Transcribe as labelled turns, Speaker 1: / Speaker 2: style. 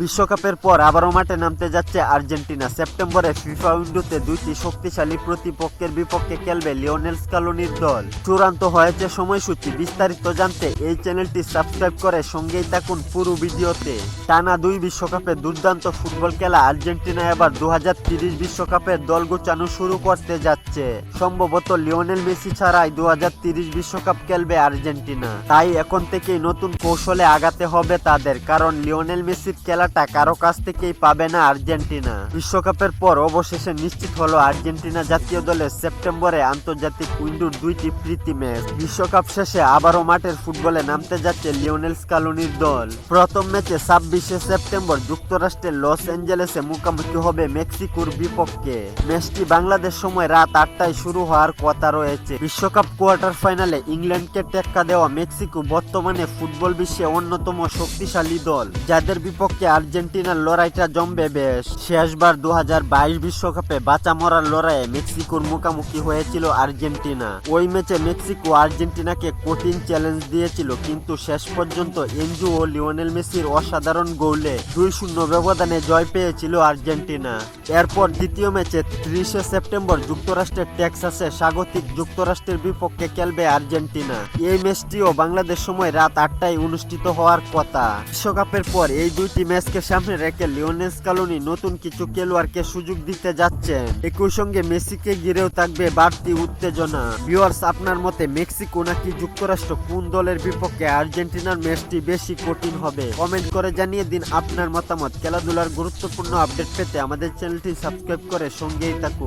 Speaker 1: বিশ্বকাপের পর আবারও মাঠে নামতে যাচ্ছে আর্জেন্টিনা। সেপ্টেম্বরে ফিফা উইন্ডোতে দুইটি শক্তিশালী প্রতিপক্ষের বিপক্ষে খেলবে লিওনেল স্কালোনির দল। চূড়ান্ত হয়েছে সময়সূচি। বিস্তারিত জানতে এই চ্যানেলটি সাবস্ক্রাইব করে সঙ্গেই থাকুন পুরো ভিডিওতে। টানা 2 বিশ্বকাপে দুর্দান্ত ফুটবল খেলা আর্জেন্টিনা এবার 2030 বিশ্বকাপের দল গোছানো শুরু করতে যাচ্ছে। সম্ভবত লিওনেল মেসি ছাড়াই 2030 বিশ্বকাপ খেলবে আর্জেন্টিনা। তাই এখন থেকেই নতুন কৌশলে আগাতে হবে তাদের, কারণ লিওনেল মেসির খেলাটা কারো কাছ থেকেই পাবে না আর্জেন্টিনা। বিশ্বকাপের পর অবশেষে নিশ্চিত হলো আর্জেন্টিনা জাতীয় দলের সেপ্টেম্বরে আন্তর্জাতিক উইন্ডোর 2টি প্রীতি ম্যাচ। বিশ্বকাপ শেষে আবারও মাঠের ফুটবলে নামতে যাচ্ছে লিওনেল স্কালোনির দল। প্রথম ম্যাচে 26শে সেপ্টেম্বর যুক্তরাষ্ট্রের লস অ্যাঞ্জেলেসে মুখোমুখি হবে মেক্সিকোর বিপক্ষে। ম্যাচটি বাংলাদেশ সময় রাত 8টায় শুরু হওয়ার কথা রয়েছে। বিশ্বকাপ কোয়ার্টার ফাইনালে ইংল্যান্ডকে টেক্কা দেওয়া মেক্সিকো বর্তমানে ফুটবল বিশ্বে অন্যতম শক্তিশালী দল, যাদের বিপক্ষে আর্জেন্টিনার লড়াইটা জমবে বেশ। শেষবার 2022 বিশ্বকাপে বাঁচা মরার লড়াইয়ে মেক্সিকোর মুখোমুখি হয়েছিল আর্জেন্টিনা। ওই ম্যাচে মেক্সিকো আর্জেন্টিনাকে কঠিন চ্যালেঞ্জ দিয়েছিল, কিন্তু শেষ পর্যন্ত এনজু ও লিওনেল মেসির অসাধারণ গোলে 2-0 ব্যবধানে জয় পেয়েছিল আর্জেন্টিনা। এরপর দ্বিতীয় ম্যাচে 30শে সেপ্টেম্বর যুক্তরাষ্ট্রের টেক্সাসে স্বাগতিক যুক্তরাষ্ট্রের বিপক্ষে খেলবে আর্জেন্টিনা। এই ম্যাচটিও বাংলাদেশ সময় রাত 8টায় অনুষ্ঠিত হওয়ার কথা। বিশ্বকাপের পর এই দুইটি ম্যাচকে সামনে রেখে লিওনেল স্কালোনি নতুন কিছু খেলোয়াড়কে সুযোগ দিতে যাচ্ছেন। একই সঙ্গে মেসিকে ঘিরেও থাকবে বাড়তি উত্তেজনা। ভিউয়ার্স, আপনার মতে মেক্সিকো নাকি যুক্তরাষ্ট্র, কোন দলের বিপক্ষে আর্জেন্টিনার ম্যাচটি বেশি কঠিন হবে? কমেন্ট করে জানিয়ে দিন আপনার মতামত। খেলাধুলার গুরুত্বপূর্ণ আপডেট পেতে আমাদের চ্যানেলটি সাবস্ক্রাইব করে সঙ্গেই থাকুন।